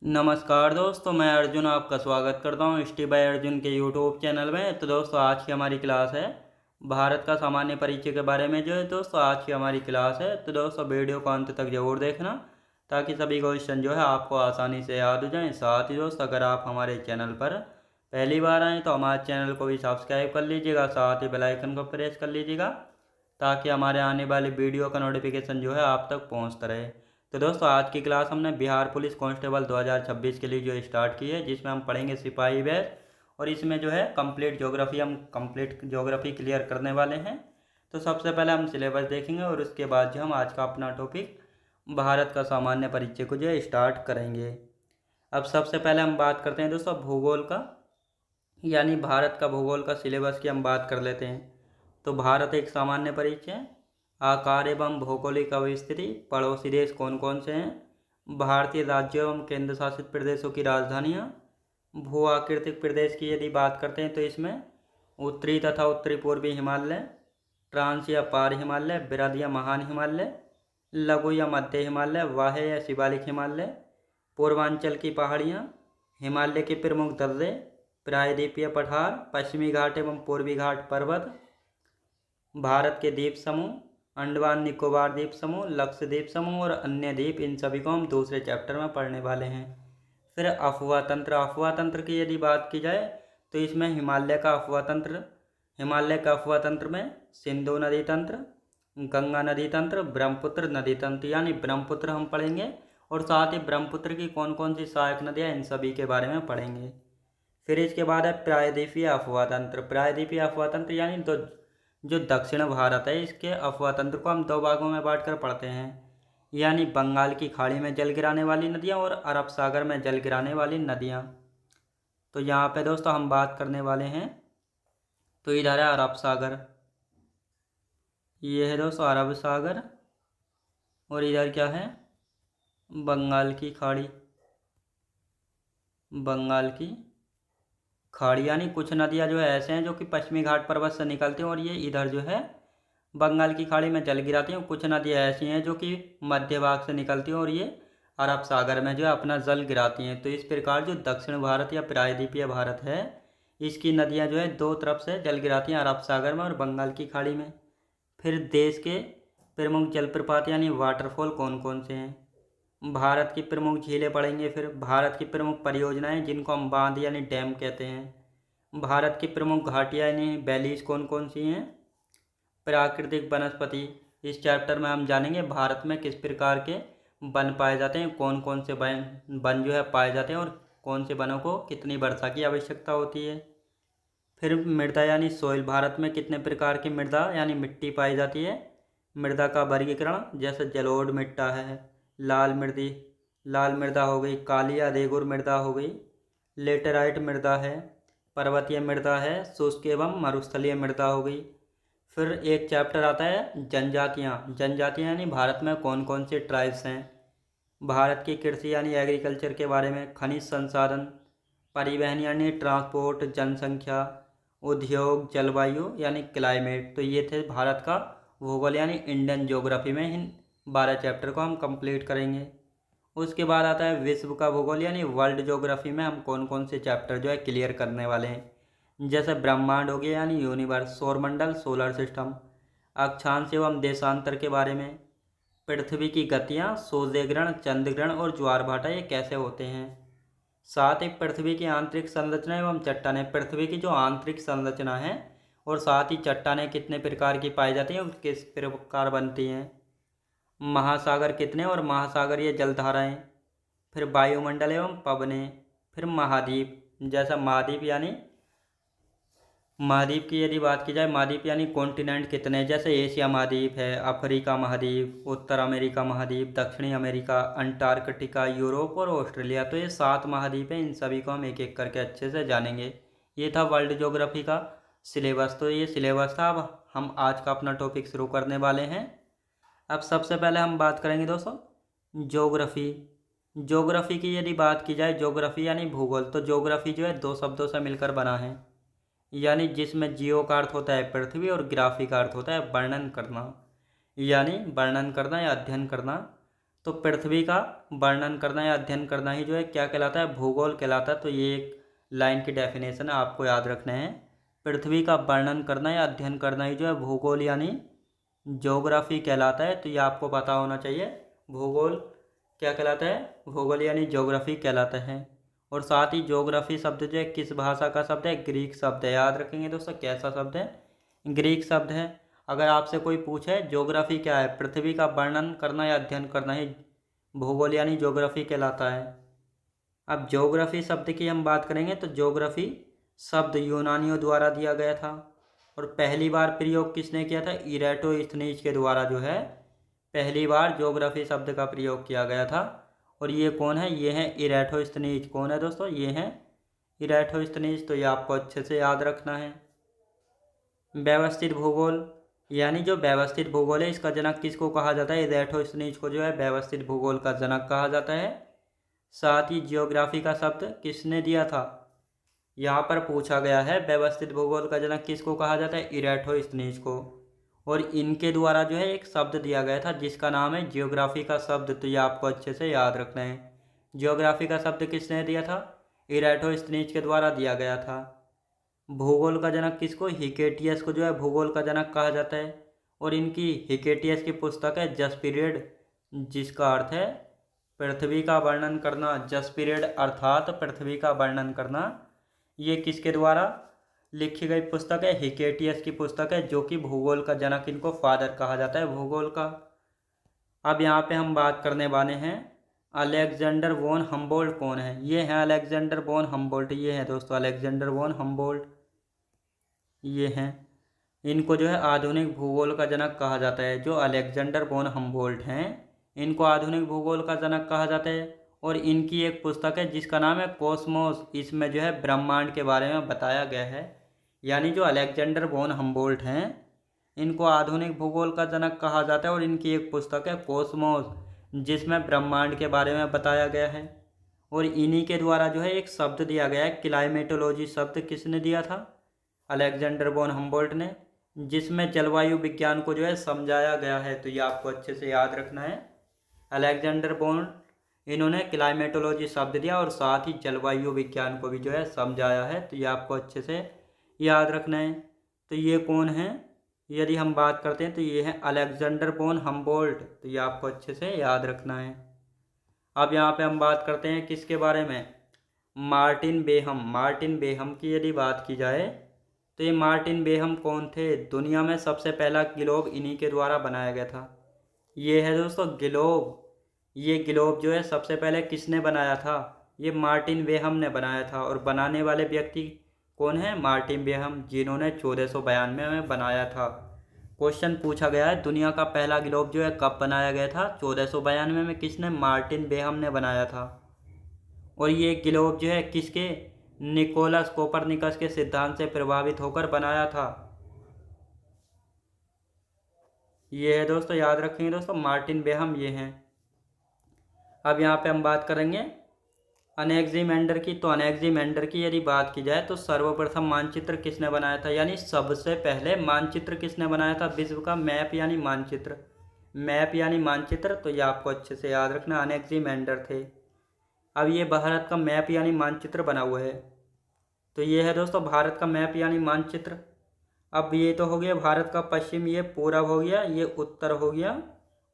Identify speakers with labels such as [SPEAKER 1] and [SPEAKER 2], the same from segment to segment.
[SPEAKER 1] नमस्कार दोस्तों, मैं अर्जुन आपका स्वागत करता हूँ स्टी बाय अर्जुन के यूट्यूब चैनल में। तो दोस्तों, आज की हमारी क्लास है भारत का सामान्य परिचय के बारे में। जो है दोस्तों, आज की हमारी क्लास है। तो दोस्तों, वीडियो को अंत तक जरूर देखना ताकि सभी क्वेश्चन जो है आपको आसानी से याद हो जाएं। साथ ही दोस्तों, अगर आप हमारे चैनल पर पहली बार आएँ तो हमारे चैनल को भी सब्सक्राइब कर लीजिएगा, साथ ही बेल आइकन को प्रेस कर लीजिएगा ताकि हमारे आने वाली वीडियो का नोटिफिकेशन जो है आप तक पहुंचता रहे। तो दोस्तों, आज की क्लास हमने बिहार पुलिस कांस्टेबल 2026 के लिए जो स्टार्ट की है, जिसमें हम पढ़ेंगे सिपाही बैच। और इसमें जो है कंप्लीट ज्योग्राफी क्लियर करने वाले हैं। तो सबसे पहले हम सिलेबस देखेंगे और उसके बाद जो हम आज का अपना टॉपिक भारत का सामान्य परिचय को जो है स्टार्ट करेंगे। अब सबसे पहले हम बात करते हैं दोस्तों भूगोल का, यानी भारत का भूगोल का सिलेबस की हम बात कर लेते हैं। तो भारत एक सामान्य परिचय, आकार एवं भौगोलिक अवस्थिति, पड़ोसी देश कौन कौन से हैं, भारतीय राज्यों एवं केंद्र शासित प्रदेशों की राजधानियाँ, भू आकृतिक प्रदेश की यदि बात करते हैं तो इसमें उत्तरी तथा उत्तरी पूर्वी हिमालय, ट्रांस या पार हिमालय, वृहद या महान हिमालय, लघु या मध्य हिमालय, वाह्य या शिवालिक हिमालय, पूर्वांचल की पहाड़ियाँ, हिमालय के प्रमुख दर्रे, प्रायद्वीपीय पठार, पश्चिमी घाट एवं पूर्वी घाट पर्वत, भारत के द्वीप समूह, अंडमान निकोबार द्वीप समूह, लक्षद्वीप समूह और अन्य द्वीप, इन सभी को हम दूसरे चैप्टर में पढ़ने वाले हैं। फिर अफवाह तंत्र की यदि बात की जाए तो इसमें हिमालय का अफवाह तंत्र में सिंधु नदी तंत्र, गंगा नदी तंत्र, ब्रह्मपुत्र नदी तंत्र, यानी ब्रह्मपुत्र हम पढ़ेंगे और साथ ही ब्रह्मपुत्र की कौन कौन सी सहायक नदियाँ, इन सभी के बारे में पढ़ेंगे। फिर इसके बाद है प्रायद्वीपीय अफवाह तंत्र यानी तो जो दक्षिण भारत है, इसके अफवाह तंत्र को हम दो भागों में बांटकर पढ़ते हैं, यानी बंगाल की खाड़ी में जल गिराने वाली नदियाँ और अरब सागर में जल गिराने वाली नदियाँ। तो यहाँ पे दोस्तों हम बात करने वाले हैं, तो इधर है अरब सागर, ये है दोस्तों अरब सागर, और इधर क्या है, बंगाल की खाड़ी। बंगाल की खाड़ी यानी कुछ नदियाँ जो है ऐसे हैं जो कि पश्चिमी घाट पर्वत से निकलती हैं और ये इधर जो है बंगाल की खाड़ी में जल गिराती हैं। कुछ नदियाँ ऐसी हैं जो कि मध्य भाग से निकलती हैं और ये अरब सागर में जो है अपना जल गिराती हैं। तो इस प्रकार जो दक्षिण भारत या प्रायद्वीपीय भारत है, इसकी नदियाँ जो है दो तरफ से जल गिराती हैं, अरब सागर में और बंगाल की खाड़ी में। फिर देश के प्रमुख जलप्रपात यानी वाटरफॉल कौन कौन से हैं, भारत की प्रमुख झीलें पढ़ेंगे। फिर भारत की प्रमुख परियोजनाएं जिनको हम बांध यानी डैम कहते हैं, भारत की प्रमुख घाटियाँ यानी वैलीज कौन कौन सी हैं, प्राकृतिक वनस्पति, इस चैप्टर में हम जानेंगे भारत में किस प्रकार के वन पाए जाते हैं, कौन कौन से वन जो है पाए जाते हैं और कौन से वनों को कितनी वर्षा की आवश्यकता होती है। फिर मृदा यानी सोइल, भारत में कितने प्रकार की मृदा यानी मिट्टी पाई जाती है, मृदा का वर्गीकरण, जैसे जलोढ़ मिट्टा है, लाल मृदा हो गई, काली या रेगुर मृदा हो गई, लेटेराइट मृदा है, पर्वतीय मृदा है, शुष्क एवं मरुस्थलीय मृदा हो गई। फिर एक चैप्टर आता है जनजातियाँ यानी भारत में कौन कौन से ट्राइब्स हैं, भारत की कृषि यानी एग्रीकल्चर के बारे में, खनिज संसाधन, परिवहन यानी ट्रांसपोर्ट, जनसंख्या, उद्योग, जलवायु यानी क्लाइमेट। तो ये थे भारत का भूगोल यानी इंडियन ज्योग्राफी में इन 12 चैप्टर को हम कंप्लीट करेंगे। उसके बाद आता है विश्व का भूगोल यानी वर्ल्ड ज्योग्राफी में हम कौन कौन से चैप्टर जो है क्लियर करने वाले हैं, जैसे ब्रह्मांड हो गया यानी यूनिवर्स, सौरमंडल, सोलर सिस्टम, अक्षांश एवं देशांतर के बारे में, पृथ्वी की गतियाँ, सूर्य ग्रहण, चंद्र ग्रहण और ज्वार भाटा ये कैसे होते हैं, साथ ही पृथ्वी की आंतरिक संरचना एवं चट्टानें, पृथ्वी की जो आंतरिक संरचना है और साथ ही चट्टानें कितने प्रकार की पाई जाती हैं और किस प्रकार बनती हैं, महासागर कितने और महासागरीय जलधाराएं, फिर वायुमंडल एवं पवनें, फिर महाद्वीप, जैसा महाद्वीप की यदि बात की जाए, महाद्वीप यानी कॉन्टिनेंट कितने, जैसे एशिया महाद्वीप है, अफ्रीका महाद्वीप, उत्तर अमेरिका महाद्वीप, दक्षिणी अमेरिका, अंटार्कटिका, यूरोप और ऑस्ट्रेलिया। तो ये 7 महाद्वीप हैं, इन सभी को हम एक एक करके अच्छे से जानेंगे। ये था वर्ल्ड ज्योग्राफी का सिलेबस। तो ये सिलेबस था। अब हम आज का अपना टॉपिक शुरू करने वाले हैं। अब सबसे पहले हम बात करेंगे दोस्तों ज्योग्राफी। ज्योग्राफी की यदि बात की जाए, ज्योग्राफी यानी भूगोल, तो ज्योग्राफी जो है दो शब्दों से मिलकर बना है, यानी जिसमें जियो का अर्थ होता है पृथ्वी और ग्राफी का अर्थ होता है वर्णन करना, यानी वर्णन करना या अध्ययन करना। तो पृथ्वी का वर्णन करना या अध्ययन करना ही जो है क्या कहलाता है, भूगोल कहलाता है। तो ये एक लाइन की डेफिनेशन है, आपको याद रखना है। पृथ्वी का वर्णन करना या अध्ययन करना ही जो है भूगोल यानी ज्योग्राफी कहलाता है। तो ये आपको पता होना चाहिए, भूगोल क्या कहलाता है, भूगोल यानी ज्योग्राफी कहलाता है। और साथ ही ज्योग्राफी शब्द जो है किस भाषा का शब्द है, ग्रीक शब्द है। याद रखेंगे दोस्तों, कैसा शब्द है, ग्रीक शब्द है। अगर आपसे कोई पूछे ज्योग्राफी क्या है, पृथ्वी का वर्णन करना या अध्ययन करना ही भूगोल यानी ज्योग्राफी कहलाता है। अब ज्योग्राफी शब्द की हम बात करेंगे तो ज्योग्राफी शब्द यूनानियों द्वारा दिया गया था और पहली बार प्रयोग किसने किया था, इरेटोस्थनीज के द्वारा जो है पहली बार ज्योग्राफी शब्द का प्रयोग किया गया था। और ये कौन है, ये है इरेटोस्थनीज। कौन है दोस्तों, ये है इरेटोस्थनीज। तो ये आपको अच्छे से याद रखना है। व्यवस्थित भूगोल यानी जो व्यवस्थित भूगोल है, इसका जनक किसको कहा जाता है, इरेटोस्थनीज को जो है व्यवस्थित भूगोल का जनक कहा जाता है। साथ ही जियोग्राफी का शब्द किसने दिया था, यहाँ पर पूछा गया है व्यवस्थित भूगोल का जनक किसको कहा जाता है, इरेटोस्थनीज को। और इनके द्वारा जो है एक शब्द दिया गया था जिसका नाम है जियोग्राफी का शब्द। तो ये आपको अच्छे से याद रखना है। जियोग्राफी का शब्द किसने दिया था, इरेटोस्थनीज के द्वारा दिया गया था। भूगोल का जनक किसको, हिकेटियस को जो है भूगोल का जनक कहा जाता है। और इनकी हिकेटियस की पुस्तक है जस पीरियड, जिसका अर्थ है पृथ्वी का वर्णन करना। जस पीरियड अर्थात पृथ्वी का वर्णन करना। ये किसके द्वारा लिखी गई पुस्तक है, हिकेटियस की पुस्तक है, जो कि भूगोल का जनक, इनको फादर कहा जाता है भूगोल का। अब यहाँ पे हम बात करने वाले हैं अलेक्जेंडर वॉन हम्बोल्ट कौन है। ये हैं अलेक्जेंडर वॉन हम्बोल्ट। ये हैं दोस्तों अलेक्जेंडर वॉन हम्बोल्ट, ये हैं। इनको जो है आधुनिक भूगोल का जनक कहा जाता है। जो अलेक्जेंडर वॉन हम्बोल्ट हैं, इनको आधुनिक भूगोल का जनक कहा जाता है। और इनकी एक पुस्तक है जिसका नाम है कॉस्मोस। इसमें जो है ब्रह्मांड के बारे में बताया गया है। यानी जो अलेक्जेंडर वॉन हम्बोल्ट हैं, इनको आधुनिक भूगोल का जनक कहा जाता है। और इनकी एक पुस्तक है कॉस्मोस, जिसमें ब्रह्मांड के बारे में बताया गया है। और इन्हीं के द्वारा जो है एक शब्द दिया गया है, क्लाइमेटोलॉजी शब्द किसने दिया था, अलेक्जेंडर वॉन हम्बोल्ट ने, जिसमें जलवायु विज्ञान को जो है समझाया गया है। तो ये आपको अच्छे से याद रखना है। अलेक्जेंडर वॉन, इन्होंने क्लाइमेटोलॉजी शब्द दिया और साथ ही जलवायु विज्ञान को भी जो है समझाया है। तो ये आपको अच्छे से याद रखना है। तो ये कौन है, यदि हम बात करते हैं तो ये है अलेक्जेंडर वॉन हम्बोल्ट। तो ये आपको अच्छे से याद रखना है। अब यहाँ पे हम बात करते हैं किसके बारे में, मार्टिन बेहम। मार्टिन बेहम की यदि बात की जाए तो ये मार्टिन बेहम कौन थे, दुनिया में सबसे पहला ग्लोब इन्हीं के द्वारा बनाया गया था। ये है दोस्तों ग्लोब। ये ग्लोब जो है सबसे पहले किसने बनाया था, ये मार्टिन बेहम ने बनाया था। और बनाने वाले व्यक्ति कौन है, मार्टिन बेहम, जिन्होंने 1492 में बनाया था। क्वेश्चन पूछा गया है दुनिया का पहला ग्लोब जो है कब बनाया गया था, 1492 में। किसने, मार्टिन बेहम ने बनाया था। और ये ग्लोब जो है किसके, निकोलस कोपरनिकस के सिद्धांत से प्रभावित होकर बनाया था। ये है दोस्तों, याद रखेंगे दोस्तों, मार्टिन बेहम ये हैं। अब यहाँ पे हम बात करेंगे अनेक्सिमेंडर की। तो अनेक्सिमेंडर की यदि बात की जाए तो सर्वप्रथम मानचित्र किसने बनाया था, यानी सबसे पहले मानचित्र किसने बनाया था विश्व का, मैप यानी मानचित्र, मैप यानी मानचित्र। तो ये आपको अच्छे से याद रखना, अनेक्सिमेंडर थे। अब ये भारत का मैप यानी मानचित्र बना हुआ है। तो ये है दोस्तों भारत का मैप यानी मानचित्र। अब ये तो हो गया भारत का पश्चिम, ये पूरब हो गया, ये उत्तर हो गया,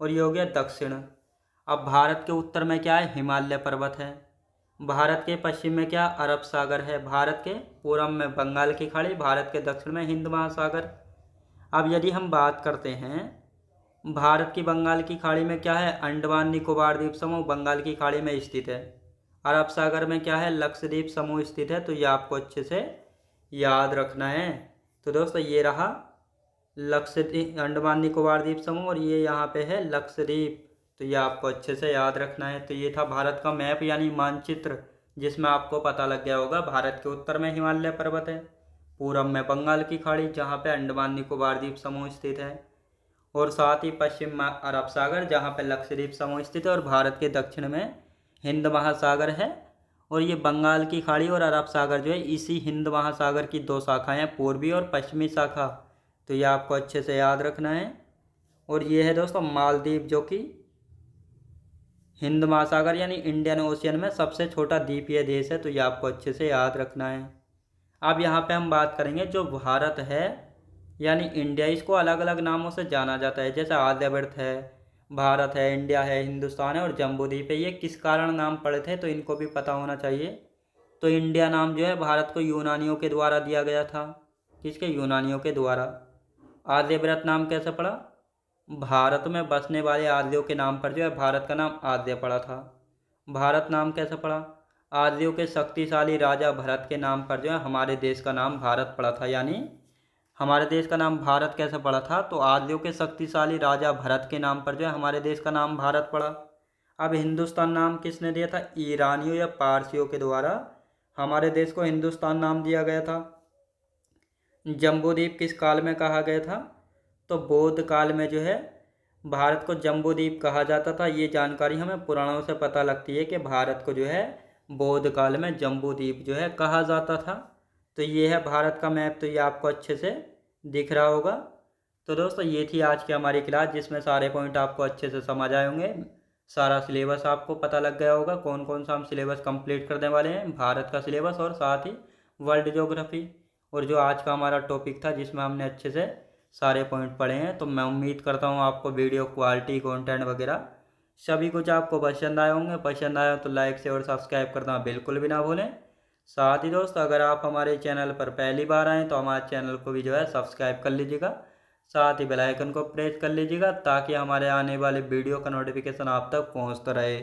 [SPEAKER 1] और ये हो गया दक्षिण। अब भारत के उत्तर में क्या है, हिमालय पर्वत है। भारत के पश्चिम में क्या, अरब सागर है। भारत के पूरब में बंगाल की खाड़ी, भारत के दक्षिण में हिंद महासागर। अब यदि हम बात करते हैं भारत की बंगाल की खाड़ी में क्या है, अंडमान निकोबार द्वीप समूह बंगाल की खाड़ी में स्थित है। अरब सागर में क्या है, लक्षद्वीप समूह स्थित है। तो ये आपको अच्छे से याद रखना है। तो दोस्तों ये रहा लक्षद्वीप, अंडमान निकोबार द्वीप समूह, और ये यहाँ पे है लक्षद्वीप। तो ये आपको अच्छे से याद रखना है। तो ये था भारत का मैप यानी मानचित्र, जिसमें आपको पता लग गया होगा भारत के उत्तर में हिमालय पर्वत है, पूरब में बंगाल की खाड़ी जहाँ पे अंडमान निकोबार द्वीप समूह स्थित है, और साथ ही पश्चिम में अरब सागर जहाँ पे लक्षद्वीप समूह स्थित है, और भारत के दक्षिण में हिंद महासागर है। और ये बंगाल की खाड़ी और अरब सागर जो है इसी हिंद महासागर की दो शाखाएं हैं, पूर्वी और पश्चिमी शाखा। तो ये आपको अच्छे से याद रखना है। और ये है दोस्तों मालदीव, जो कि हिंद महासागर यानी इंडियन ओशियन में सबसे छोटा द्वीपीय देश है, तो ये आपको अच्छे से याद रखना है। अब यहाँ पे हम बात करेंगे जो भारत है यानी इंडिया, इसको अलग अलग नामों से जाना जाता है, जैसे आर्यवर्त है, भारत है, इंडिया है, हिंदुस्तान है और जम्बूद्वीप है। ये किस कारण नाम पड़े थे तो इनको भी पता होना चाहिए। तो इंडिया नाम जो है भारत को यूनानियों के द्वारा दिया गया था। किसके? यूनानियों के द्वारा। आर्यव्रत नाम कैसे पड़ा? भारत में बसने वाले आर्यों के नाम पर जो है भारत का नाम आर्य पड़ा था। भारत नाम कैसे पड़ा? आर्यों के शक्तिशाली राजा भरत के नाम पर जो है हमारे देश का नाम भारत पड़ा था। यानी हमारे देश का नाम भारत कैसे पड़ा था? तो आर्यों के शक्तिशाली राजा भरत के नाम पर जो है हमारे देश का नाम भारत पड़ा। अब हिंदुस्तान नाम किसने दिया था? ईरानियों या पारसियों के द्वारा हमारे देश को हिंदुस्तान नाम दिया गया था। जम्बूद्वीप किस काल में कहा गया था? तो बौद्ध काल में जो है भारत को जम्बूद्वीप कहा जाता था। ये जानकारी हमें पुराणों से पता लगती है कि भारत को जो है बौद्ध काल में जम्बूद्वीप जो है कहा जाता था। तो ये है भारत का मैप, तो ये आपको अच्छे से दिख रहा होगा। तो दोस्तों ये थी आज की हमारी क्लास, जिसमें सारे पॉइंट आपको अच्छे से समझ आए होंगे। सारा सिलेबस आपको पता लग गया होगा, कौन कौन सा हम सिलेबस कंप्लीट करने वाले हैं, भारत का सिलेबस और साथ ही वर्ल्ड ज्योग्राफी। और जो आज का हमारा टॉपिक था जिसमें हमने अच्छे से सारे पॉइंट पढ़े हैं, तो मैं उम्मीद करता हूँ आपको वीडियो क्वालिटी, कंटेंट वगैरह सभी कुछ आपको पसंद आए होंगे। पसंद आया तो लाइक से और सब्सक्राइब करना बिल्कुल भी ना भूलें। साथ ही दोस्त अगर आप हमारे चैनल पर पहली बार आएँ तो हमारे चैनल को भी जो है सब्सक्राइब कर लीजिएगा, साथ ही बेल आइकन को प्रेस कर लीजिएगा ताकि हमारे आने वाले वीडियो का नोटिफिकेशन आप तक पहुँचता रहे।